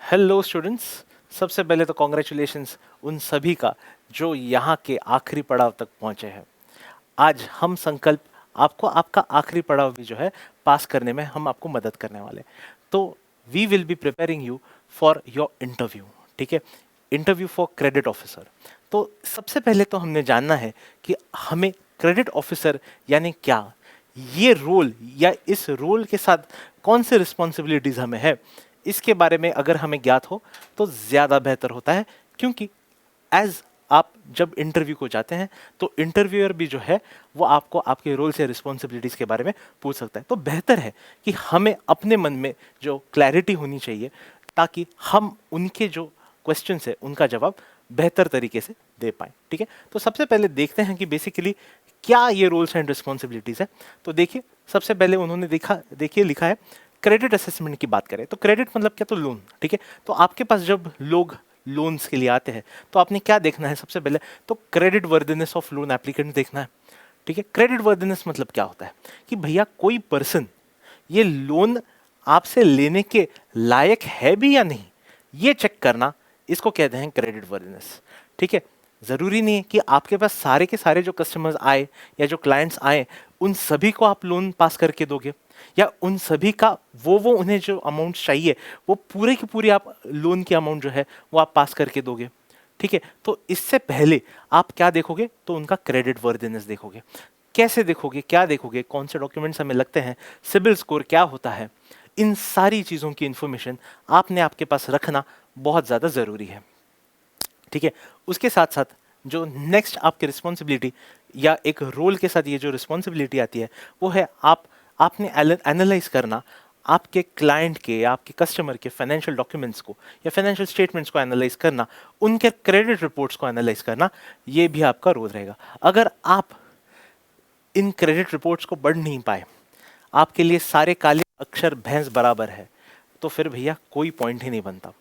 Hello students. सबसे पहले तो कॉन्ग्रेचुलेशंस उन सभी का जो यहाँ के आखिरी पड़ाव तक पहुँचे हैं। आज हम संकल्प आपको आपका आखिरी पड़ाव भी जो है पास करने में हम आपको मदद करने वाले। तो we will be preparing you for your interview. ठीक है, इंटरव्यू फॉर क्रेडिट ऑफिसर। तो सबसे पहले तो हमने जानना है कि हमें क्रेडिट ऑफिसर यानी क्या, ये रोल या इस रोल के साथ कौन से रिस्पॉन्सिबिलिटीज हमें है, इसके बारे में अगर हमें ज्ञात हो तो ज़्यादा बेहतर होता है। क्योंकि एज आप जब इंटरव्यू को जाते हैं तो इंटरव्यूअर भी जो है वो आपको आपके रोल से रिस्पॉन्सिबिलिटीज़ के बारे में पूछ सकता है। तो बेहतर है कि हमें अपने मन में जो क्लैरिटी होनी चाहिए ताकि हम उनके जो क्वेश्चन है उनका जवाब बेहतर तरीके से दे पाएँ। ठीक है, तो सबसे पहले देखते हैं कि बेसिकली क्या ये रोल्स एंड रिस्पॉन्सिबिलिटीज़ है। तो देखिए, सबसे पहले उन्होंने देखिए लिखा है क्रेडिट असेसमेंट की बात करें तो क्रेडिट मतलब क्या, तो लोन। ठीक है, तो आपके पास जब लोग लोन्स के लिए आते हैं तो आपने क्या देखना है, सबसे पहले तो credit worthiness of loan applicant देखना है। ठीक है, क्रेडिट वर्दिनेस मतलब क्या होता है कि भैया कोई पर्सन ये लोन आपसे लेने के लायक है भी या नहीं, ये चेक करना, इसको कहते हैं क्रेडिट वर्दिनेस। ठीक है, ज़रूरी नहीं है कि आपके पास सारे के सारे जो कस्टमर्स आए या जो क्लाइंट्स आए उन सभी को आप लोन पास करके दोगे, या उन सभी का वो उन्हें जो अमाउंट चाहिए वो पूरे की पूरी आप लोन की अमाउंट जो है वो आप पास करके दोगे। ठीक है, तो इससे पहले आप क्या देखोगे, तो उनका क्रेडिट वर्दिनेस देखोगे। कैसे देखोगे, क्या देखोगे, कौन से डॉक्यूमेंट्स हमें लगते हैं, सिबिल स्कोर क्या होता है, इन सारी चीज़ों की इंफॉर्मेशन आपने आपके पास रखना बहुत ज़्यादा ज़रूरी है। ठीक है, उसके साथ साथ जो नेक्स्ट आपकी रिस्पॉन्सिबिलिटी या एक रोल के साथ ये जो रिस्पॉन्सिबिलिटी आती है वो है आपने एनालाइज करना आपके क्लाइंट के या आपके कस्टमर के फाइनेंशियल डॉक्यूमेंट्स को या फाइनेंशियल स्टेटमेंट्स को एनालाइज करना, उनके क्रेडिट रिपोर्ट्स को एनालाइज करना, ये भी आपका रोल रहेगा। अगर आप इन क्रेडिट रिपोर्ट्स को पढ़ नहीं पाए, आपके लिए सारे काले अक्षर भैंस बराबर है, तो फिर भैया कोई पॉइंट ही नहीं बनता।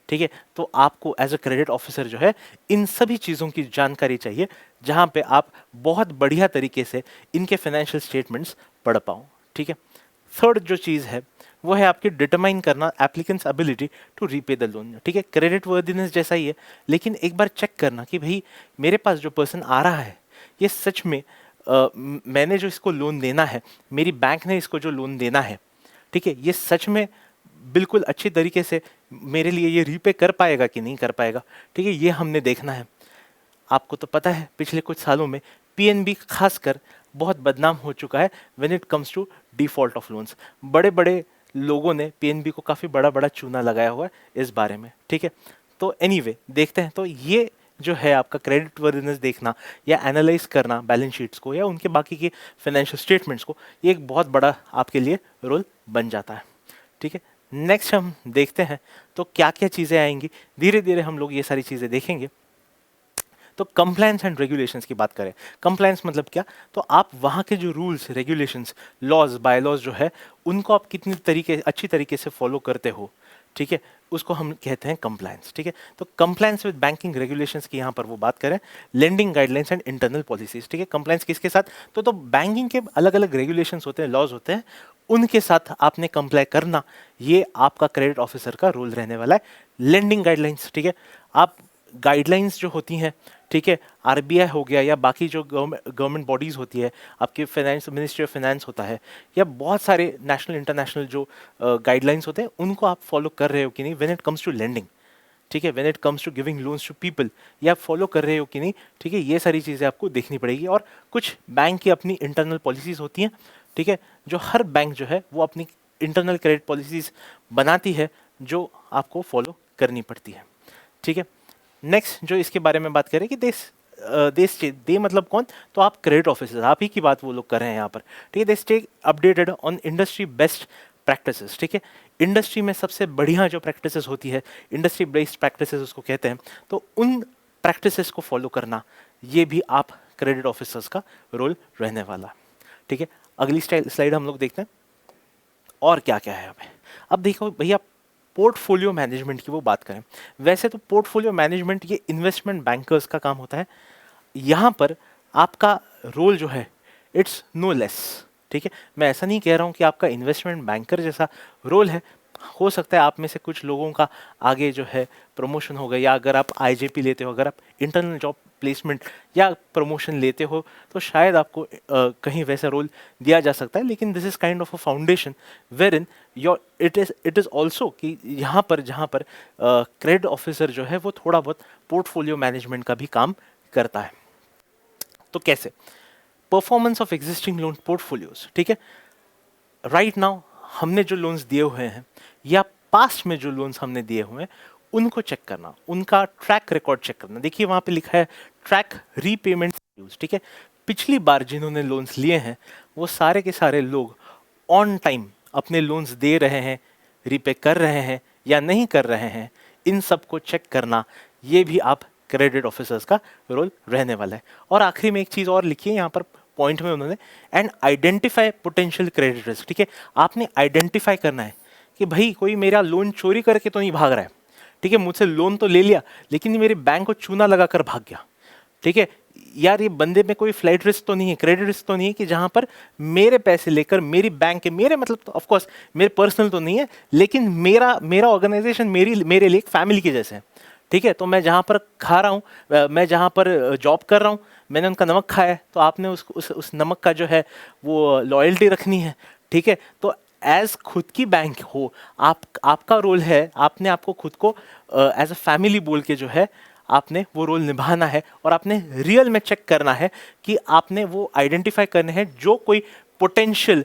ठीक है, तो आपको एज अ क्रेडिट ऑफिसर जो है इन सभी चीज़ों की जानकारी चाहिए जहां पे आप बहुत बढ़िया तरीके से इनके फाइनेंशियल स्टेटमेंट्स पढ़ पाओ। ठीक है, थर्ड जो चीज़ है वो है आपकी डिटरमाइन करना applicants ability to repay the loan. ठीक है, क्रेडिट वर्दिनेस जैसा ही है, लेकिन एक बार चेक करना कि भाई मेरे पास जो पर्सन आ रहा है ये सच में मैंने जो इसको लोन देना है, मेरी बैंक ने इसको जो लोन देना है, ठीक है, ये सच में बिल्कुल अच्छी तरीके से मेरे लिए ये रीपे कर पाएगा कि नहीं कर पाएगा। ठीक है, ये हमने देखना है। आपको तो पता है पिछले कुछ सालों में पीएनबी खासकर बहुत बदनाम हो चुका है when it comes to default of loans. बड़े बड़े लोगों ने पीएनबी को काफ़ी बड़ा बड़ा चूना लगाया हुआ है इस बारे में। ठीक है, तो एनीवे देखते हैं। तो ये जो है आपका क्रेडिट वर्दिनेस देखना या एनालाइज करना बैलेंस शीट्स को या उनके बाकी के फाइनेंशियल स्टेटमेंट्स को, ये एक बहुत बड़ा आपके लिए रोल बन जाता है। ठीक है, नेक्स्ट हम देखते हैं तो क्या क्या चीज़ें आएंगी, धीरे धीरे हम लोग ये सारी चीज़ें देखेंगे। तो कंप्लायंस एंड रेगुलेशंस की बात करें, कंप्लायंस मतलब क्या, तो आप वहाँ के जो rules regulations laws by laws जो है उनको आप कितनी अच्छी तरीके से फॉलो करते हो, ठीक है, उसको हम कहते हैं कंप्लायंस। ठीक है, तो कंप्लायंस विद बैंकिंग रेगुलेशंस की यहाँ पर वो बात करें, lending guidelines and internal policies. ठीक है, कंप्लायंस किसके साथ, तो बैंकिंग के अलग अलग रेगुलेशंस होते हैं, लॉज होते हैं, उनके साथ आपने कंप्लाई करना, ये आपका क्रेडिट ऑफिसर का रोल रहने वाला है। लेंडिंग गाइडलाइंस, ठीक है, आप गाइडलाइंस जो होती हैं, ठीक है, आरबीआई हो गया या बाकी जो गवर्नमेंट बॉडीज़ होती है, आपके फाइनेंस मिनिस्ट्री ऑफ फाइनेंस होता है, या बहुत सारे नेशनल इंटरनेशनल जो गाइडलाइंस होते हैं उनको आप फॉलो कर रहे हो कि नहीं when it comes to lending. ठीक है, when it comes to giving loans to people, ये आप फॉलो कर रहे हो कि नहीं। ठीक है, ये सारी चीज़ें आपको देखनी पड़ेगी। और कुछ बैंक की अपनी इंटरनल पॉलिसीज़ होती हैं, ठीक है, जो हर बैंक जो है वो अपनी इंटरनल क्रेडिट पॉलिसीज़ बनाती है जो आपको फॉलो करनी पड़ती है। ठीक है, नेक्स्ट जो इसके बारे में बात करें कि दे मतलब कौन, तो आप क्रेडिट ऑफिसर, आप ही की बात वो लोग कर रहे हैं यहाँ पर। ठीक है, they stay updated on industry best practices. ठीक है, इंडस्ट्री में सबसे बढ़िया जो प्रैक्टिसेस होती है, इंडस्ट्री बेस्ड प्रैक्टिसेस उसको कहते हैं, तो उन प्रैक्टिसेस को फॉलो करना, ये भी आप क्रेडिट ऑफिसर्स का रोल रहने वाला। ठीक है, अगली स्लाइड हम लोग देखते हैं और क्या क्या है हमें। अब देखो भैया, पोर्टफोलियो मैनेजमेंट की वो बात करें, वैसे तो पोर्टफोलियो मैनेजमेंट ये इन्वेस्टमेंट बैंकर्स का काम होता है। यहाँ पर आपका रोल जो है इट्स नो लेस। ठीक है, मैं ऐसा नहीं कह रहा हूँ कि आपका इन्वेस्टमेंट बैंकर जैसा रोल है, हो सकता है आप में से कुछ लोगों का आगे जो है प्रमोशन हो गया, या अगर आप आईजेपी लेते हो, अगर आप इंटरनल जॉब प्लेसमेंट या प्रमोशन लेते हो, तो शायद आपको कहीं वैसा रोल दिया जा सकता है। लेकिन this is kind of a foundation where in your it is also कि यहाँ पर जहाँ पर क्रेडिट ऑफिसर जो है वो थोड़ा बहुत पोर्टफोलियो मैनेजमेंट का भी काम करता है। तो कैसे? Performance of existing loan portfolios, ठीक है। राइट नाउ हमने जो लोन्स दिए हुए हैं या पास्ट में जो लोन्स हमने दिए हुए हैं उनको चेक करना, उनका ट्रैक रिकॉर्ड चेक करना। देखिए वहाँ पे लिखा है ट्रैक रीपेमेंट, ठीक है। पिछली बार जिन्होंने लोन्स लिए हैं वो सारे के सारे लोग ऑन टाइम अपने लोन्स दे रहे हैं, रीपे कर रहे हैं या नहीं कर रहे हैं, इन सब को चेक करना, ये भी आप क्रेडिट ऑफिसर्स का रोल रहने वाला है। और आखिरी में एक चीज़ और लिखी है यहाँ पर पॉइंट में उन्होंने, and identify potential credit risk, ठीक है। आपने आइडेंटिफाई करना है कि भाई कोई मेरा लोन चोरी करके तो नहीं भाग रहा है, ठीक है, मुझसे लोन तो ले लिया लेकिन ये मेरे बैंक को चूना लगाकर भाग गया, ठीक है। यार ये बंदे में कोई फ्लाइट रिस्क तो नहीं है, क्रेडिट रिस्क तो नहीं है कि जहां पर मेरे पैसे लेकर मेरी बैंक के, मेरे मतलब तो ऑफ कोर्स मेरे पर्सनल तो नहीं है, लेकिन मेरा मेरा ऑर्गेनाइजेशन मेरे लिए एक फैमिली के जैसे है, ठीक है। तो मैं जहाँ पर खा रहा हूँ, मैं जहाँ पर जॉब कर रहा हूँ, मैंने उनका नमक खाया है, तो आपने उस नमक का जो है वो लॉयल्टी रखनी है, ठीक है। तो एज खुद की बैंक हो, आपका रोल है, आपने आपको खुद को एज अ फैमिली बोल के जो है आपने वो रोल निभाना है, और आपने रियल में चेक करना है कि आपने वो आइडेंटिफाई करने हैं जो कोई पोटेंशियल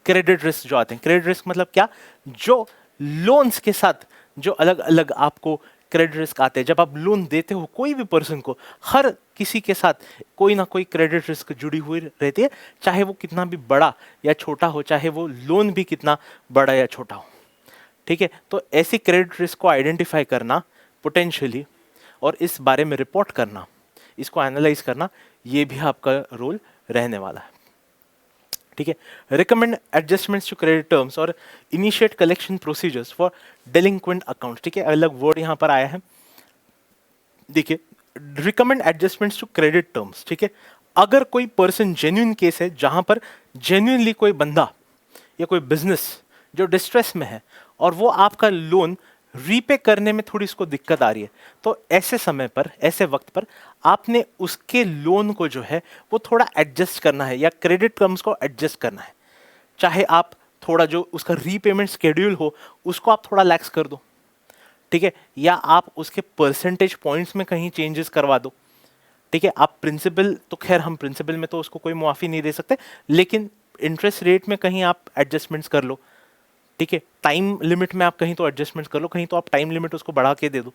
क्रेडिट रिस्क जो आते हैं। क्रेडिट रिस्क मतलब क्या? जो लोन्स के साथ जो अलग अलग आपको क्रेडिट रिस्क आते हैं, जब आप लोन देते हो कोई भी पर्सन को, हर किसी के साथ कोई ना कोई क्रेडिट रिस्क जुड़ी हुई रहती है, चाहे वो कितना भी बड़ा या छोटा हो, चाहे वो लोन भी कितना बड़ा या छोटा हो, ठीक है। तो ऐसी क्रेडिट रिस्क को आइडेंटिफाई करना पोटेंशियली और इस बारे में रिपोर्ट करना, इसको एनालाइज करना, ये भी आपका रोल रहने वाला है, ठीक है। Recommend adjustments to credit terms और initiate collection procedures for delinquent accounts, ठीक है। अलग वर्ड यहाँ पर आया है, देखिए recommend adjustments to credit terms, ठीक है। अगर कोई पर्सन जेन्युइन केस है जहां पर जेन्युइनली कोई बंदा या कोई बिजनेस जो डिस्ट्रेस में है और वो आपका लोन रीपे करने में थोड़ी इसको दिक्कत आ रही है, तो ऐसे समय पर, ऐसे वक्त पर आपने उसके लोन को जो है वो थोड़ा एडजस्ट करना है या क्रेडिट टर्म्स को एडजस्ट करना है। चाहे आप थोड़ा जो उसका रीपेमेंट शेड्यूल हो उसको आप थोड़ा लैक्स कर दो, ठीक है, या आप उसके परसेंटेज पॉइंट्स में कहीं चेंजेस करवा दो, ठीक है। आप प्रिंसिपल तो खैर हम प्रिंसिपल में तो उसको कोई मुआफ़ी नहीं दे सकते, लेकिन इंटरेस्ट रेट में कहीं आप एडजस्टमेंट्स कर लो, ठीक है। टाइम लिमिट में आप कहीं तो एडजस्टमेंट्स कर लो, कहीं तो आप टाइम लिमिट उसको बढ़ा के दे दो,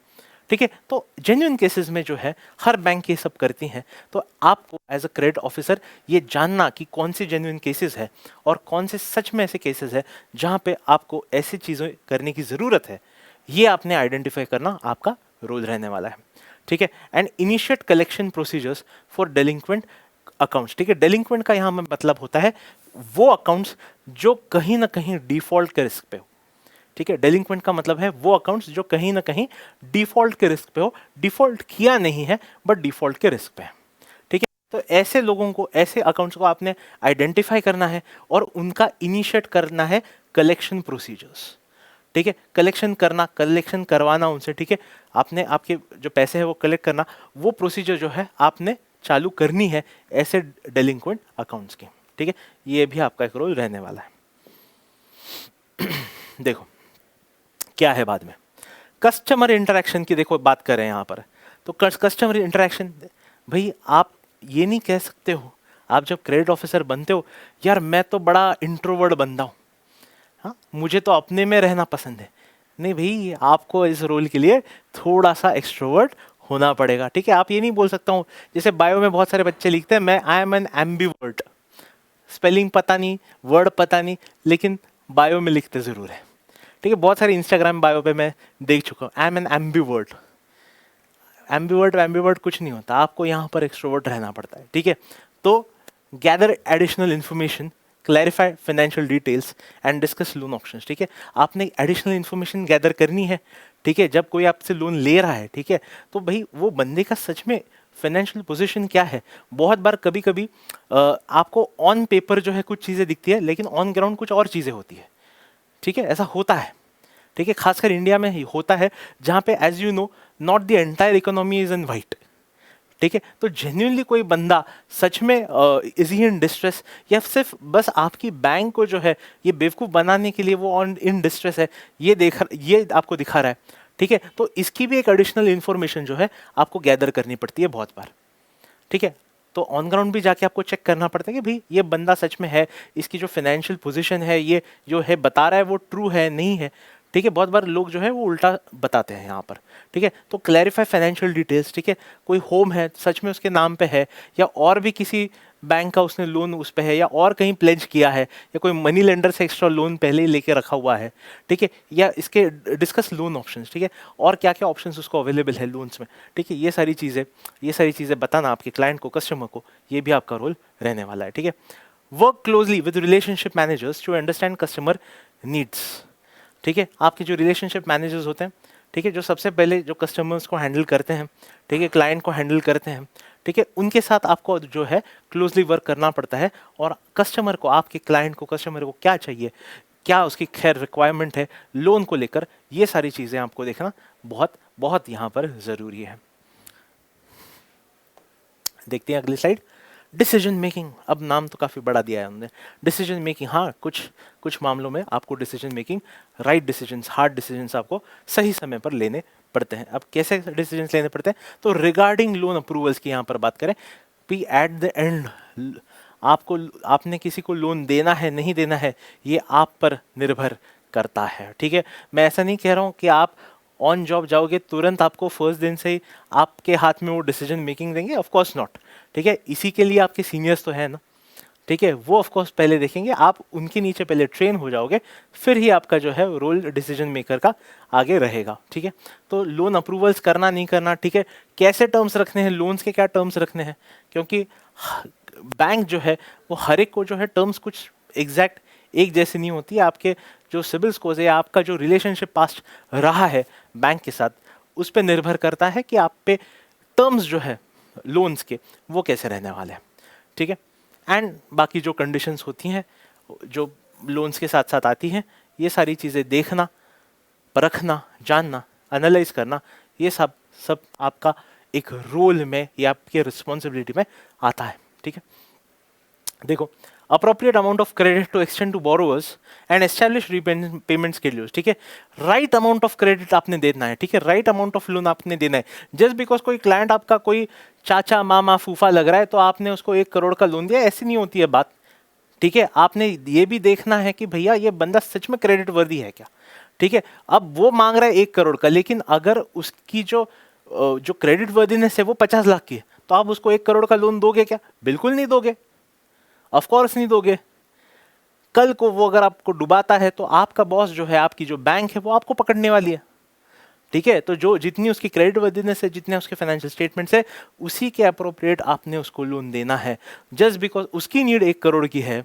ठीक है। तो जेन्युइन केसेस में जो है हर बैंक ये सब करती हैं, तो आपको एज अ क्रेडिट ऑफिसर ये जानना कि कौन से जेन्युइन केसेस है और कौन से सच में ऐसे केसेस है जहाँ पे आपको ऐसी चीज़ें करने की ज़रूरत है, ये आपने आइडेंटिफाई करना आपका रोल रहने वाला है, ठीक है। And initiate collection procedures for delinquent accounts, ठीक है। डेलिंक्वेंट का यहाँ में मतलब होता है वो अकाउंट्स जो कहीं ना कहीं डिफॉल्ट के रिस्क पे हो, ठीक है। डेलिंक्वेंट का मतलब है वो अकाउंट्स जो कहीं ना कहीं डिफॉल्ट के रिस्क पे हो, डिफॉल्ट किया नहीं है बट डिफॉल्ट के रिस्क पे है, ठीक है। तो ऐसे लोगों को, ऐसे अकाउंट्स को आपने आइडेंटिफाई करना है और उनका इनिशिएट करना है कलेक्शन प्रोसीजर्स, ठीक है। कलेक्शन करना, कलेक्शन करवाना उनसे, ठीक है। आपने आपके जो पैसे हैं वो कलेक्ट करना, वो प्रोसीजर जो है आपने चालू करनी है ऐसे डेलिंक्वेंट अकाउंट्स की, ठीक है। ये भी आपका एक रोल रहने वाला है। देखो क्या है बाद में कस्टमर इंटरेक्शन की, देखो बात कर रहे हैं यहाँ पर, तो कस्टमर इंटरेक्शन, भाई आप ये नहीं कह सकते हो, आप जब क्रेडिट ऑफिसर बनते हो, यार मैं तो बड़ा इंट्रोवर्ट बंदा हूँ, हाँ मुझे तो अपने में रहना पसंद है। नहीं भाई, आपको इस रोल के लिए थोड़ा सा एक्सट्रोवर्ट होना पड़ेगा, ठीक है। आप ये नहीं बोल सकता हूँ, जैसे बायो में बहुत सारे बच्चे लिखते हैं मैं I am an ambivert, spelling पता नहीं, वर्ड पता नहीं, लेकिन बायो में लिखते ज़रूर है, ठीक है। बहुत सारे इंस्टाग्राम बायो पे मैं देख चुका हूँ I am an ambivert. Ambivert ambivert कुछ नहीं होता, आपको यहाँ पर एक्सट्रोवर्ट रहना पड़ता है, ठीक है। तो gather additional information, clarify financial details and discuss loan options, ठीक है। आपने एडिशनल इन्फॉर्मेशन गैदर करनी है, ठीक है। जब कोई आपसे लोन ले रहा है, ठीक है, तो भाई वो बंदे का सच में फाइनेंशियल पोजीशन क्या है। बहुत बार कभी कभी आपको ऑन पेपर जो है कुछ चीज़ें दिखती है, लेकिन ऑन ग्राउंड कुछ और चीज़ें होती है, ठीक है, ऐसा होता है। ठीक है, खासकर इंडिया में ही होता है, जहाँ पे as you know not the entire economy is in white. ठीक है, तो जेन्युइनली कोई बंदा सच में इज ही इन डिस्ट्रेस, या सिर्फ बस आपकी बैंक को जो है ये बेवकूफ़ बनाने के लिए वो ऑन इन डिस्ट्रेस है, ये आपको दिखा रहा है। ठीक है, तो इसकी भी एक एडिशनल इन्फॉर्मेशन जो है आपको गैदर करनी पड़ती है बहुत बार। ठीक है, तो ऑन ग्राउंड भी जाके आपको चेक करना पड़ता है कि भाई ये बंदा सच में है, इसकी जो फाइनेंशियल पोजीशन है, ये जो है बता रहा है वो ट्रू है नहीं है। ठीक है, बहुत बार लोग जो है वो उल्टा बताते हैं यहाँ पर। ठीक है, तो क्लैरिफाई फाइनेंशियल डिटेल्स। ठीक है, कोई होम है सच में उसके नाम पे है, या और भी किसी बैंक का उसने लोन उस पे है, या और कहीं प्लेज किया है, या कोई मनी लेंडर से एक्स्ट्रा लोन पहले ही लेके रखा हुआ है। ठीक है, या इसके डिस्कस लोन ऑप्शंस। ठीक है, और क्या क्या ऑप्शंस उसको अवेलेबल है लोन्स में। ठीक है, ये सारी चीज़ें बताना आपके क्लाइंट को, कस्टमर को, ये भी आपका रोल रहने वाला है। ठीक है, work closely with relationship managers to understand customer needs. ठीक है, आपके जो रिलेशनशिप मैनेजर्स होते हैं, ठीक है, जो सबसे पहले जो कस्टमर्स को हैंडल करते हैं, ठीक है, क्लाइंट को हैंडल करते हैं, ठीक है, उनके साथ आपको जो है क्लोजली वर्क करना पड़ता है। और कस्टमर को, आपके क्लाइंट को, कस्टमर को क्या चाहिए, क्या उसकी खैर रिक्वायरमेंट है लोन को लेकर, ये सारी चीज़ें आपको देखना बहुत बहुत यहाँ पर ज़रूरी है। देखते हैं अगली स्लाइड। डिसीजन मेकिंग, अब नाम तो काफ़ी बड़ा दिया है हमने। डिसीजन मेकिंग, हाँ, कुछ मामलों में आपको decision making, right decisions, hard decisions आपको सही समय पर लेने पड़ते हैं। अब कैसे डिसीजंस लेने पड़ते हैं, तो रिगार्डिंग लोन अप्रूवल्स की यहाँ पर बात करें, भी एट द एंड आपने किसी को लोन देना है नहीं देना है, ये आप पर निर्भर करता है। ठीक है, मैं ऐसा नहीं कह रहा हूँ कि आप ऑन जॉब जाओगे तुरंत आपको फर्स्ट दिन से ही आपके हाथ में वो डिसीजन मेकिंग देंगे, ऑफ कोर्स नॉट। ठीक है, इसी के लिए आपके सीनियर्स तो है ना। ठीक है, वो ऑफ कोर्स पहले देखेंगे, आप उनके नीचे पहले ट्रेन हो जाओगे, फिर ही आपका जो है रोल डिसीजन मेकर का आगे रहेगा। ठीक है, तो लोन अप्रूवल्स करना नहीं करना, ठीक है, कैसे टर्म्स रखने हैं, लोन्स के क्या टर्म्स रखने हैं, क्योंकि बैंक जो है वो हर एक को जो है टर्म्स कुछ एग्जैक्ट एक जैसी नहीं होती है। आपके जो सिबिल स्कोर्स है, आपका जो रिलेशनशिप पास्ट रहा है बैंक के साथ, उस पर निर्भर करता है कि आप पे टर्म्स जो है लोन्स के वो कैसे रहने वाले हैं। ठीक है, एंड बाकी जो कंडीशंस होती हैं जो लोन्स के साथ साथ आती हैं, ये सारी चीज़ें देखना, परखना, जानना, एनालाइज करना, ये सब आपका एक रोल में या आपके रिस्पॉन्सिबिलिटी में आता है। ठीक है, देखो, appropriate amount of credit to extend to borrowers and establish repayment schedules। ठीक है, राइट अमाउंट ऑफ क्रेडिट आपने देना है। ठीक है, राइट अमाउंट ऑफ लोन आपने देना है। जस्ट बिकॉज कोई क्लाइंट आपका कोई चाचा मामा फूफा लग रहा है तो आपने उसको 1 करोड़ का लोन दिया, ऐसी नहीं होती है बात। ठीक है, आपने ये भी देखना है कि भैया ये बंदा सच में क्रेडिट वर्दी है क्या। ठीक है, अब वो मांग रहा है 1 करोड़ का, लेकिन अगर उसकी जो क्रेडिट वर्दीनेस है वो 50 लाख की है, तो आप उसको 1 करोड़ का लोन दोगे क्या? बिल्कुल नहीं दोगे, ऑफ कोर्स नहीं दोगे। कल को वो अगर आपको डुबाता है तो आपका बॉस जो है, आपकी जो बैंक है, वो आपको पकड़ने वाली है। ठीक है, तो जो जितनी उसकी क्रेडिट वर्दीनेस है, जितने उसके फाइनेंशियल स्टेटमेंट्स है, उसी के अप्रोप्रिएट आपने उसको लोन देना है। जस्ट बिकॉज उसकी नीड 1 करोड़ की है,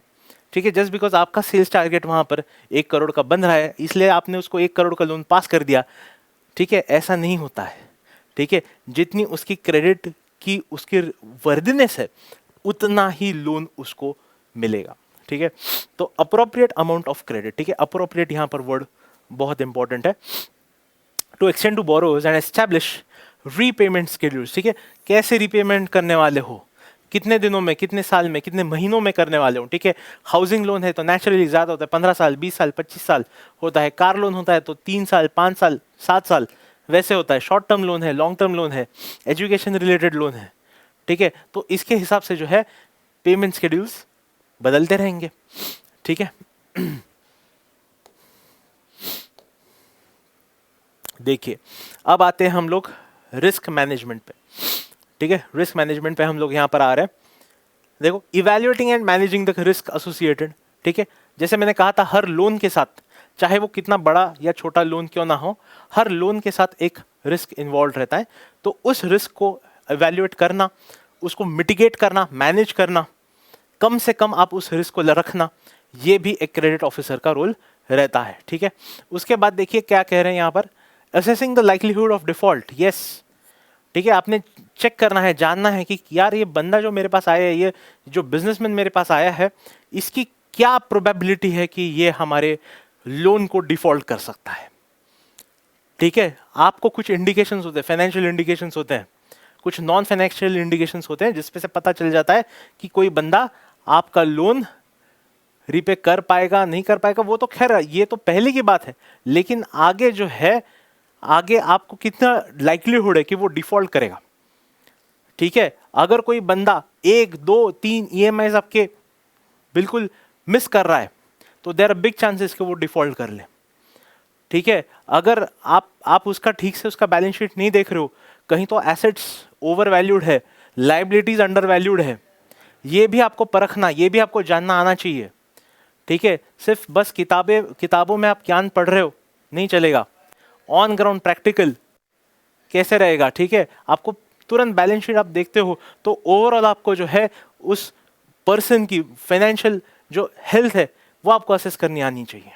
ठीक है, जस्ट बिकॉज आपका सेल्स टारगेट वहां पर 1 करोड़ का बन रहा है, इसलिए आपने उसको 1 करोड़ का लोन पास कर दिया। ठीक है, ऐसा नहीं होता है। ठीक है, जितनी उसकी क्रेडिट की उसकी वर्दीनेस है, उतना ही लोन उसको मिलेगा। ठीक है, तो अप्रोप्रिएट अमाउंट ऑफ क्रेडिट, ठीक है, अप्रोप्रिएट यहां पर वर्ड बहुत इंपॉर्टेंट है। To extend to borrowers and establish repayment schedules. ठीक है, कैसे रीपेमेंट करने वाले हो, कितने दिनों में, कितने साल में, कितने महीनों में करने वाले हो। ठीक है, हाउसिंग लोन है तो नेचुरली ज़्यादा होता है, 15 साल, 20 साल, 25 साल होता है। कार लोन होता है तो 3 साल, 5 साल, 7 साल वैसे होता है। शॉर्ट टर्म लोन है, लॉन्ग टर्म लोन है, एजुकेशन रिलेटेड लोन है। ठीक है, तो इसके हिसाब से जो है पेमेंट शेड्यूल्स बदलते रहेंगे। ठीक है, देखिए अब आते हैं हम लोग रिस्क मैनेजमेंट पे। ठीक है, रिस्क मैनेजमेंट पे हम लोग यहाँ पर आ रहे हैं। देखो, evaluating and managing the risk associated. ठीक है, जैसे मैंने कहा था, हर लोन के साथ, चाहे वो कितना बड़ा या छोटा लोन क्यों ना हो, हर लोन के साथ एक रिस्क इन्वॉल्व रहता है। तो उस रिस्क को इवैल्यूएट करना, उसको मिटिगेट करना, मैनेज करना, कम से कम आप उस रिस्क को रखना, ये भी एक क्रेडिट ऑफिसर का रोल रहता है। ठीक है, उसके बाद देखिए क्या कह रहे हैं यहाँ पर, assessing the likelihood of default. Yes, ठीक है, आपने चेक करना है, जानना है कि यार ये बंदा जो मेरे पास आया है, ये जो बिजनेसमैन मेरे पास आया है, इसकी क्या प्रोबेबिलिटी है कि ये हमारे लोन को डिफॉल्ट कर सकता है। ठीक है, आपको कुछ इंडिकेशंस होते हैं, फाइनेंशियल इंडिकेशंस होते हैं, कुछ नॉन फाइनेंशियल इंडिकेशंस होते हैं जिसपे से पता चल जाता है कि कोई बंदा आपका लोन रीपे कर पाएगा नहीं कर पाएगा। वो तो खैर ये तो पहले की बात है, लेकिन आगे जो है, आगे आपको कितना लाइक्लीहुड है कि वो डिफॉल्ट करेगा। ठीक है, अगर कोई बंदा 1 2 3 EMI आपके बिल्कुल मिस कर रहा है तो देयर आर बिग चांसेस कि वो डिफॉल्ट कर ले। ठीक है, अगर आप उसका ठीक से उसका बैलेंस शीट नहीं देख रहे हो, कहीं तो एसेट्स ओवर वैल्यूड है, लाइबिलिटीज अंडर वैल्यूड है, ये भी आपको परखना, ये भी आपको जानना आना चाहिए। ठीक है, सिर्फ बस किताबों में आप ज्ञान पढ़ रहे हो नहीं चलेगा, ऑन ग्राउंड प्रैक्टिकल कैसे रहेगा। ठीक है, आपको तुरंत बैलेंस शीट आप देखते हो तो ओवरऑल आपको जो है उस पर्सन की फाइनेंशियल जो हेल्थ है वो आपको असेस करनी आनी चाहिए।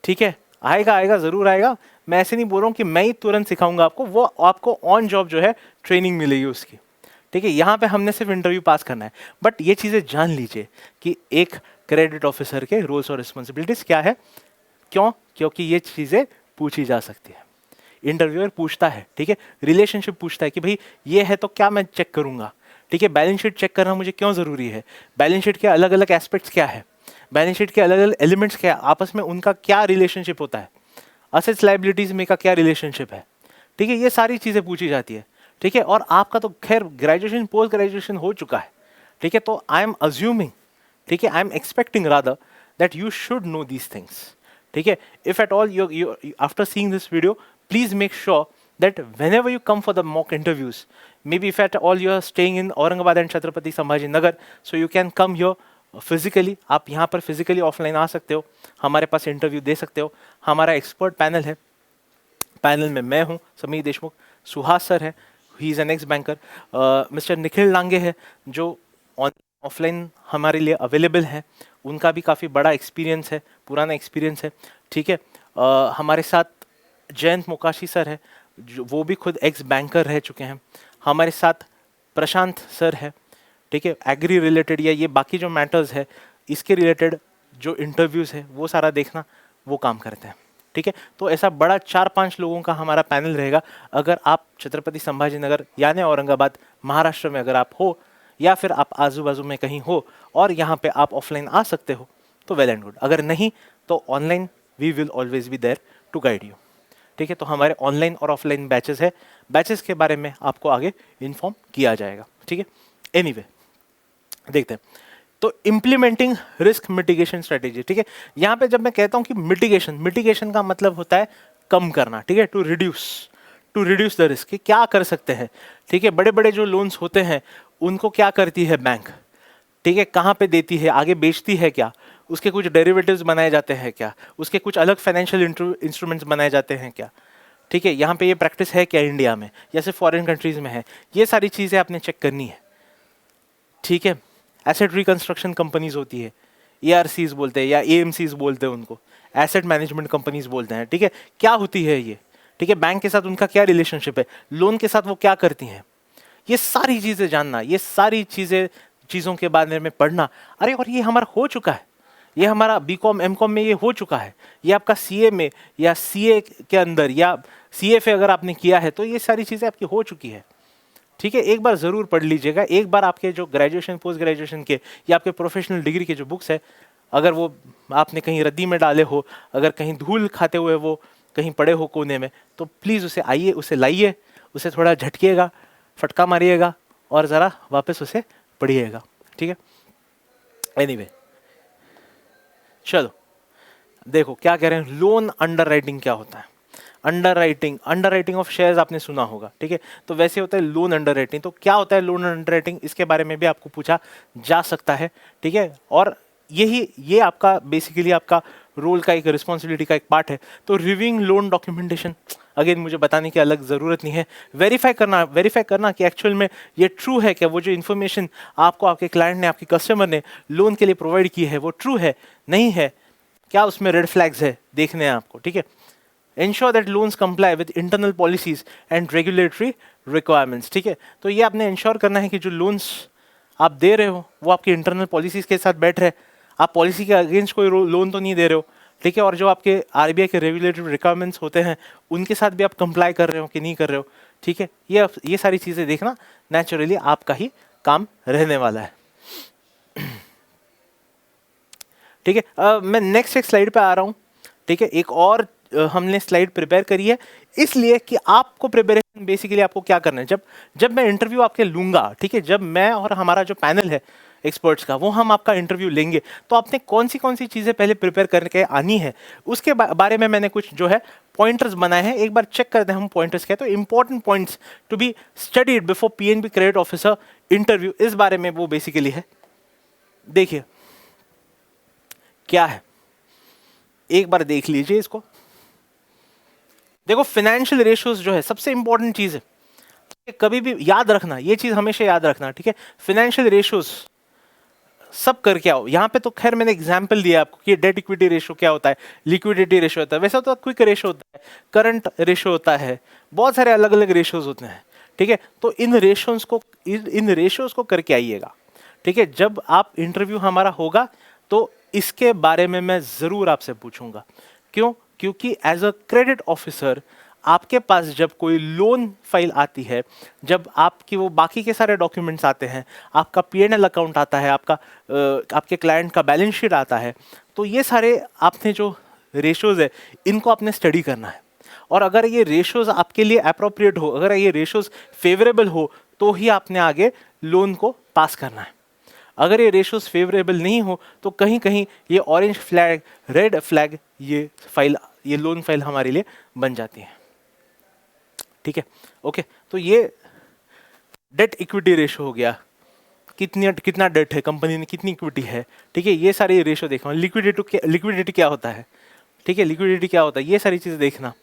ठीक है, आएगा आएगा जरूर आएगा, मैं ऐसे नहीं बोल रहा हूँ कि मैं ही तुरंत सिखाऊंगा आपको, वो आपको ऑन जॉब जो है ट्रेनिंग मिलेगी उसकी। ठीक है, यहाँ पे हमने सिर्फ इंटरव्यू पास करना है, बट ये चीज़ें जान लीजिए कि एक क्रेडिट ऑफिसर के रोल्स और रिस्पॉन्सिबिलिटीज क्या है। क्यों? क्योंकि ये चीज़ें पूछी जा सकती है, इंटरव्यूअर पूछता है। ठीक है, रिलेशनशिप पूछता है कि भाई ये है तो क्या मैं चेक करूंगा। ठीक है, बैलेंस शीट चेक करना मुझे क्यों ज़रूरी है, बैलेंस शीट के अलग अलग एस्पेक्ट्स क्या है, बैलेंस शीट के अलग अलग एलिमेंट्स क्या है, आपस में उनका क्या रिलेशनशिप होता है, असेट्स लाइबिलिटीज में का क्या रिलेशनशिप है। ठीक है, ये सारी चीज़ें पूछी जाती है। ठीक है, और आपका तो खैर ग्रेजुएशन पोस्ट ग्रेजुएशन हो चुका है। ठीक है, तो आई एम अज्यूमिंग, ठीक है, I am expecting rather that you should know these things. ठीक है, if at all you after seeing this video, please make sure that whenever you come for the mock interviews, maybe if at all you are staying in Aurangabad and Chhatrapati Sambhaji Nagar, so you can come here physically, आप यहाँ पर physically offline आ सकते हो, हमारे पास interview दे सकते हो। हमारा expert panel है, पैनल में मैं हूँ समीर देशमुख, सुहास सर है, he is an ex banker, mister Nikhil Lange है जो ऑफलाइन हमारे लिए अवेलेबल है, उनका भी काफ़ी बड़ा एक्सपीरियंस है, पुराना एक्सपीरियंस है। ठीक है, हमारे साथ जयंत मोकाशी सर है, जो वो भी खुद एक्स बैंकर रह चुके हैं। हमारे साथ प्रशांत सर है। ठीक है, एग्री रिलेटेड या ये बाकी जो मैटर्स है इसके रिलेटेड जो इंटरव्यूज़ है वो सारा देखना वो काम करते हैं। ठीक है, तो ऐसा बड़ा 4-5 लोगों का हमारा पैनल रहेगा। अगर आप छत्रपति संभाजी नगर यानी औरंगाबाद महाराष्ट्र में अगर आप हो, या फिर आप आजू बाजू में कहीं हो और यहाँ पे आप ऑफलाइन आ सकते हो तो वेल एंड गुड, अगर नहीं तो online we will always be there to guide you. ठीक है, तो हमारे ऑनलाइन और ऑफलाइन बैचेस है, बैचेस के बारे में आपको आगे इन्फॉर्म किया जाएगा। ठीक है, एनीवे देखते हैं। तो इम्प्लीमेंटिंग रिस्क मिटिगेशन स्ट्रेटेजी। ठीक है, यहाँ पे जब मैं कहता हूँ कि मिटिगेशन का मतलब होता है कम करना। ठीक है, टू रिड्यूस द रिस्क, क्या कर सकते हैं। ठीक है, बड़े बड़े जो लोन्स होते हैं उनको क्या करती है बैंक, ठीक है, कहाँ पे देती है, आगे बेचती है क्या, उसके कुछ डेरिवेटिव्स बनाए जाते हैं क्या, उसके कुछ अलग फाइनेंशियल इंस्ट्रूमेंट्स बनाए जाते हैं क्या। ठीक है, यहाँ पे ये प्रैक्टिस है क्या इंडिया में, जैसे फॉरेन कंट्रीज में है, ये सारी चीज़ें आपने चेक करनी है। ठीक है, एसेट रिकंस्ट्रक्शन कंपनीज होती है, ARCs बोलते हैं या AMCs बोलते हैं उनको, एसेट मैनेजमेंट कंपनीज बोलते हैं। ठीक है, क्या होती है ये, ठीक है, बैंक के साथ उनका क्या रिलेशनशिप है, लोन के साथ वो क्या करती हैं, ये सारी चीज़ें जानना, ये सारी चीज़ों के बारे में पढ़ना। अरे और ये हमारा हो चुका है, ये हमारा BCom MCom में ये हो चुका है, ये आपका CA में या CA के अंदर या CFA अगर आपने किया है तो ये सारी चीज़ें आपकी हो चुकी है। ठीक है, एक बार ज़रूर पढ़ लीजिएगा, एक बार आपके जो ग्रेजुएशन पोस्ट ग्रेजुएशन के या आपके प्रोफेशनल डिग्री के जो बुक्स है, अगर वो आपने कहीं रद्दी में डाले हो, अगर कहीं धूल खाते हुए वो कहीं पड़े हो कोने में, तो प्लीज़ उसे आइए, उसे लाइए, उसे थोड़ा झटकिएगा, फटका मारिएगा और ज़रा वापस उसे पढ़िएगा। ठीक है, एनीवे चलो देखो क्या कह रहे हैं, लोन अंडरराइटिंग क्या होता है। अंडरराइटिंग ऑफ शेयर्स आपने सुना होगा। ठीक है, तो वैसे होता है लोन अंडरराइटिंग। तो क्या होता है लोन अंडरराइटिंग, इसके बारे में भी आपको पूछा जा सकता है। ठीक है, और ये आपका बेसिकली आपका रोल का एक रिस्पॉन्सिबिलिटी का एक पार्ट है। तो रिव्यूइंग लोन डॉक्यूमेंटेशन, अगेन मुझे बताने की अलग ज़रूरत नहीं है, वेरीफाई करना कि एक्चुअल में ये ट्रू है क्या, वो जो इन्फॉर्मेशन आपको आपके क्लाइंट ने, आपके कस्टमर ने लोन के लिए प्रोवाइड की है वो ट्रू है नहीं है, क्या उसमें रेड फ्लैग्स है, देखने हैं आपको। ठीक है, ensure that loans comply with internal policies and regulatory requirements। ठीक है, तो ये आपने इंश्योर करना है कि जो लोन्स आप दे रहे हो वो आपकी इंटरनल पॉलिसीज के साथ बैठ रहे, आप पॉलिसी के अगेंस्ट कोई लोन तो नहीं दे रहे हो। ठीक है, और जो आपके आरबीआई के रेगुलेटरी रिक्वायरमेंट्स होते हैं उनके साथ भी आप कंप्लाई कर रहे हो कि नहीं कर रहे हो। ठीक है, ये सारी चीज़ें देखना नेचुरली आपका ही काम रहने वाला है। ठीक है, मैं नेक्स्ट एक स्लाइड पे आ रहा हूँ। ठीक है, एक और हमने स्लाइड प्रिपेयर करी है इसलिए कि आपको प्रिपरेशन बेसिकली आपको क्या करना है, जब जब मैं इंटरव्यू आपके लूंगा, ठीक है, जब मैं और हमारा जो पैनल है एक्सपर्ट्स का वो हम आपका इंटरव्यू लेंगे, तो आपने कौन सी चीज़ें पहले प्रिपेयर करके आनी है उसके बारे में मैंने कुछ जो है पॉइंटर्स बनाए हैं। एक बार चेक करते हैं हम पॉइंटर्स क्या है। तो important points to be studied before PNB credit officer interview, इस बारे में वो बेसिकली है। देखिए क्या है, एक बार देख लीजिए इसको। देखो फाइनेंशियल रेशियोज जो है सबसे इंपॉर्टेंट चीज है, कभी भी याद रखना, ये चीज हमेशा याद रखना। ठीक है, फाइनेंशियल रेशियोज सब करके आओ। यहाँ पे तो खैर मैंने एग्जांपल दिया आपको कि डेट इक्विटी रेशियो क्या होता है, लिक्विडिटी रेशियो होता है, वैसा तो क्विक रेशियो होता है, करंट रेशियो होता है, बहुत सारे अलग अलग रेशियोज होते हैं। ठीक है, तो इन रेशियोज को करके आइएगा। ठीक है, जब आप इंटरव्यू हमारा होगा तो इसके बारे में मैं जरूर आपसे पूछूंगा। क्यों? क्योंकि एज अ क्रेडिट ऑफिसर आपके पास जब कोई लोन फाइल आती है, जब आपकी वो बाकी के सारे डॉक्यूमेंट्स आते हैं, आपका पीएनएल अकाउंट आता है, आपके क्लाइंट का बैलेंस शीट आता है, तो ये सारे आपने जो रेशोज है इनको आपने स्टडी करना है। और अगर ये रेशोज आपके लिए अप्रोप्रिएट हो, अगर ये रेशोज फेवरेबल हो, तो ही आपने आगे लोन को पास करना है। अगर ये रेशोज फेवरेबल नहीं हो तो कहीं कहीं ये ऑरेंज फ्लैग, रेड फ्लैग, ये लोन फाइल हमारे लिए बन जाती है। ठीक है, ओके, तो ये डेट इक्विटी रेशो हो गया, कितना डेट है कंपनी ने, कितनी इक्विटी है। ठीक है, ये सारी रेशो देखना। लिक्विडिटी क्या होता है, ठीक है, लिक्विडिटी क्या होता है, ये सारी चीज़ें देखना,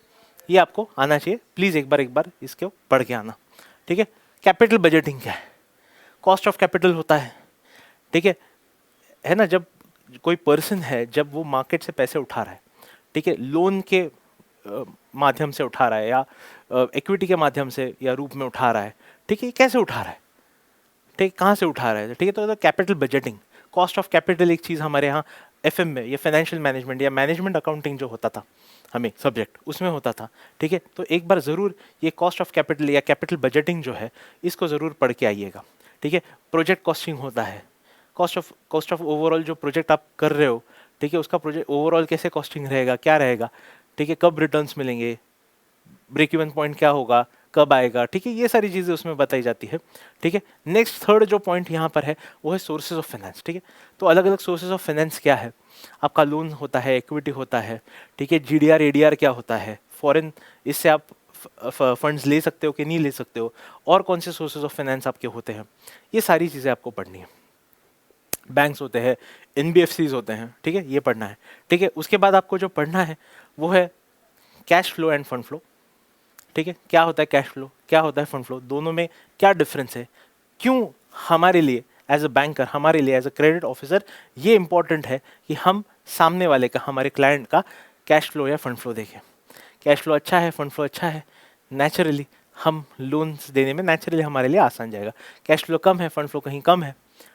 ये आपको आना चाहिए। प्लीज़ एक बार इसको पढ़ के आना। ठीक है, कैपिटल बजटिंग क्या है, कॉस्ट ऑफ कैपिटल होता है। ठीक है ना, जब कोई पर्सन है जब वो मार्केट से पैसे उठा रहा है, ठीक है, लोन के माध्यम से उठा रहा है या इक्विटी के माध्यम से या रूप में उठा रहा है, ठीक है, कैसे उठा रहा है, ठीक है, कहाँ से उठा रहा है, ठीक है, तो capital budgeting, cost of capital एक चीज़ हमारे यहाँ एफएम में, या फाइनेंशियल मैनेजमेंट या मैनेजमेंट अकाउंटिंग जो होता था हमें सब्जेक्ट, उसमें होता था। ठीक है, तो एक बार ज़रूर ये कॉस्ट ऑफ कैपिटल या कैपिटल बजटिंग जो है इसको ज़रूर पढ़ के आइएगा। ठीक है, प्रोजेक्ट कॉस्टिंग होता है, कॉस्ट ऑफ ओवरऑल जो प्रोजेक्ट आप कर रहे हो, ठीक है, उसका प्रोजेक्ट ओवरऑल कैसे कॉस्टिंग रहेगा, क्या रहेगा, ठीक है, कब रिटर्न्स मिलेंगे, ब्रेक इवन पॉइंट क्या होगा, कब आएगा। ठीक है, ये सारी चीज़ें उसमें बताई जाती है। ठीक है, नेक्स्ट थर्ड जो पॉइंट यहाँ पर है वो है सोर्सेज ऑफ फाइनेंस। ठीक है, तो अलग अलग सोर्सेज ऑफ फाइनेंस क्या है, आपका लोन होता है, इक्विटी होता है, ठीक है, जीडीआर एडीआर क्या होता है, फॉरेन, इससे आप फंड्स ले सकते हो कि नहीं ले सकते हो, और कौन से सोर्सेज ऑफ फाइनेंस आपके होते हैं, ये सारी चीज़ें आपको पढ़नी है। बैंक्स होते हैं, एनबीएफसीज होते हैं, ठीक है, ये पढ़ना है। ठीक है, उसके बाद आपको जो पढ़ना है वो है cash flow end fund flow. ठीक है, क्या होता है कैश फ्लो, क्या होता है फंड फ्लो, दोनों में क्या डिफरेंस है, क्यों हमारे लिए एज अ बैंकर, हमारे लिए एज अ क्रेडिट ऑफिसर ये इंपॉर्टेंट है कि हम सामने वाले का, हमारे क्लाइंट का कैश फ्लो या फंड फ्लो देखें। कैश फ्लो अच्छा है, फंड फ्लो अच्छा है, नेचुरली हम लोन्स देने में नेचुरली हमारे लिए आसान जाएगा। कैश फ्लो कम है, फंड फ्लो कहीं कम है,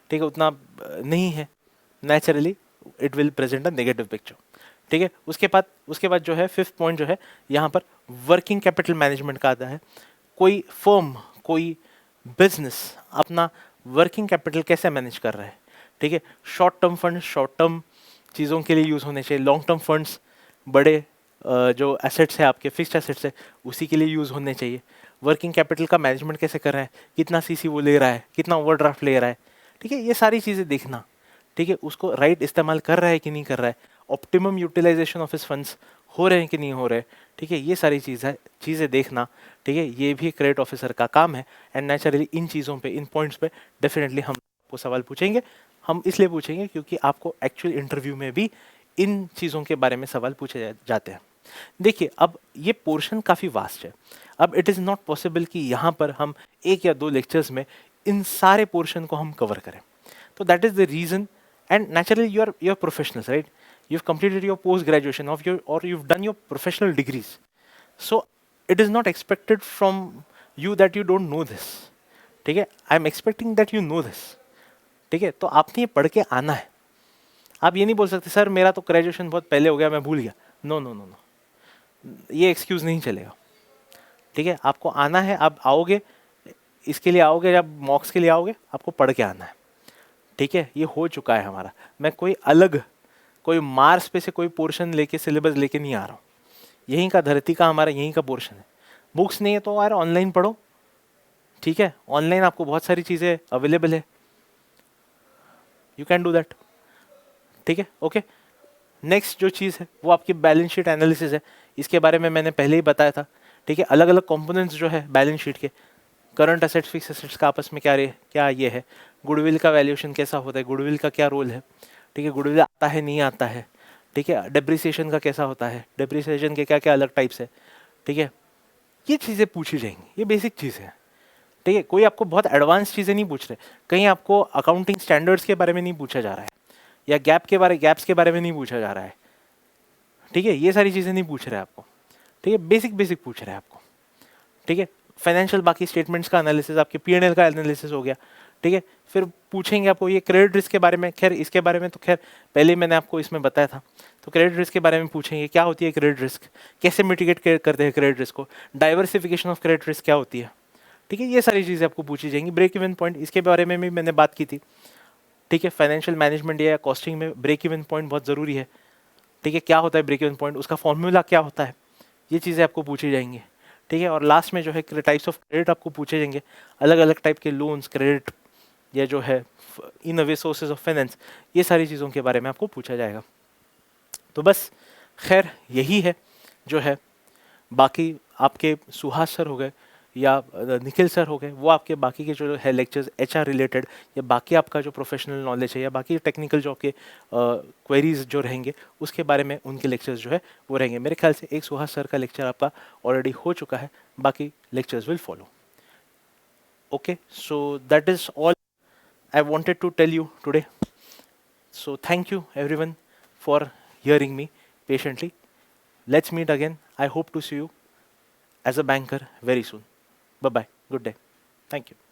ठीक है, उतना नहीं है, naturally it will present a negative picture. ठीक है, उसके बाद जो है फिफ्थ पॉइंट जो है यहाँ पर वर्किंग कैपिटल मैनेजमेंट का आता है। कोई फर्म, कोई बिजनेस अपना वर्किंग कैपिटल कैसे मैनेज कर रहा है। ठीक है, short term fund short term चीज़ों के लिए यूज़ होने चाहिए, लॉन्ग टर्म फंड्स बड़े जो एसेट्स है आपके, फिक्स्ड एसेट्स है, उसी के लिए यूज़ होने चाहिए। वर्किंग कैपिटल का मैनेजमेंट कैसे कर रहा है, कितना सीसी वो ले रहा है, कितना ओवरड्राफ्ट ले रहा है, ठीक है, ये सारी चीज़ें देखना। ठीक है, उसको राइट इस्तेमाल कर रहा है कि नहीं कर रहा है, optimum utilization of his funds हो रहे हैं कि नहीं हो रहे। ठीक है, ये सारी चीज़ें देखना। ठीक है, ये भी क्रेडिट ऑफिसर का काम है। एंड नेचुरली इन चीज़ों पे, इन पॉइंट्स पे डेफिनेटली हम आपको सवाल पूछेंगे। हम इसलिए पूछेंगे क्योंकि आपको एक्चुअल इंटरव्यू में भी इन चीज़ों के बारे में सवाल पूछे जाते हैं। देखिए, अब ये पोर्शन काफ़ी वास्ट है, अब इट इज़ नॉट पॉसिबल कि यहाँ पर हम एक या दो लेक्चर्स में इन सारे पोर्शन को हम कवर करें। तो that is the reason, and naturally you are professionals, right, you've completed your post graduation or you've done your professional degrees, so it is not expected from you that you don't know this. ठीक है, I am expecting that you know this. ठीक है, तो आपने ये पढ़ के आना है, आप ये नहीं बोल सकते सर मेरा तो ग्रेजुएशन बहुत पहले हो गया, मैं भूल गया। नो नो नो नो, ये एक्सक्यूज नहीं चलेगा। ठीक है, आपको आना है, आप आओगे, इसके लिए आओगे, जब मॉक्स के लिए आओगे आपको पढ़ के आना है। ठीक है, ये हो चुका है हमारा। मैं कोई अलग कोई मार्स पे से कोई पोर्शन लेके सिलेबस लेके नहीं आ रहा हूँ। यहीं का धरती का हमारा यहीं का पोर्शन है। बुक्स नहीं है तो यार ऑनलाइन पढ़ो। ठीक है, ऑनलाइन आपको बहुत सारी चीज़ें अवेलेबल है, यू कैन डू दैट। ठीक है, ओके। नेक्स्ट जो चीज़ है वो आपकी बैलेंस शीट एनालिसिस है। इसके बारे में मैंने पहले ही बताया था। ठीक है, अलग अलग कंपोनेंट्स जो है बैलेंस शीट के, करंट एसेट्स फिक्स एसेट्स का आपस में क्या ये है, गुडविल का वैल्यूएशन कैसा होता है, गुडविल का क्या रोल है। ठीक है, गुडविल आता है नहीं आता है। ठीक है, डेप्रिसिएशन का कैसा होता है, डेप्रिसिएशन के क्या क्या अलग टाइप्स है। ठीक है, ये चीज़ें पूछी जाएंगी, ये बेसिक चीज़ें हैं। ठीक है, कोई आपको बहुत एडवांस चीज़ें नहीं पूछ रहे, कहीं आपको अकाउंटिंग स्टैंडर्ड्स के बारे में नहीं पूछा जा रहा है, या गैप्स के बारे में नहीं पूछा जा रहा है। ठीक है, ये सारी चीज़ें नहीं पूछ रहे आपको। ठीक है, बेसिक बेसिक पूछ रहे हैं आपको। ठीक है, फाइनेंशियल बाकी स्टेटमेंट्स का एनालिसिस, आपके P&L का एनालिसिस हो गया। ठीक है, फिर पूछेंगे आपको ये क्रेडिट रिस्क के बारे में। खैर इसके बारे में तो खैर पहले मैंने आपको इसमें बताया था। तो क्रेडिट रिस्क के बारे में पूछेंगे, क्या होती है क्रेडिट रिस्क, कैसे मिटिगेट करते हैं क्रेडिट रिस्क को, डाइवर्सिफिकेशन ऑफ क्रेडिट रिस्क क्या होती है। ठीक है, ये सारी चीज़ें आपको पूछी जाएंगी। ब्रेक इवन पॉइंट, इसके बारे में भी मैंने बात की थी। ठीक है, फाइनेंशियल मैनेजमेंट या कॉस्टिंग में ब्रेक इवन पॉइंट बहुत ज़रूरी है। ठीक है, क्या होता है ब्रेक इवन पॉइंट, उसका फॉर्मूला क्या होता है, ये चीज़ें आपको पूछी जाएंगी। ठीक है, और लास्ट में जो है टाइप्स ऑफ क्रेडिट आपको पूछे जाएंगे, अलग अलग टाइप के लोन्स, क्रेडिट या जो है इन अवे सोर्सेज ऑफ फाइनेंस, ये सारी चीज़ों के बारे में आपको पूछा जाएगा। तो बस खैर यही है जो है। बाकी आपके सुहास सर हो गए या निखिल सर हो गए, वो आपके बाकी के जो है लेक्चर्स HR रिलेटेड या बाकी आपका जो प्रोफेशनल नॉलेज है या बाकी टेक्निकल जो आपके क्वेरीज जो रहेंगे उसके बारे में उनके लेक्चर्स जो है वो रहेंगे। मेरे ख्याल से एक सुहास सर का लेक्चर आपका ऑलरेडी हो चुका है, बाकी lectures will follow. Okay, so that is all I wanted to tell you today. So thank you everyone for hearing me patiently. Let's meet again. I hope to see you as a banker very soon. Bye bye. Good day. Thank you.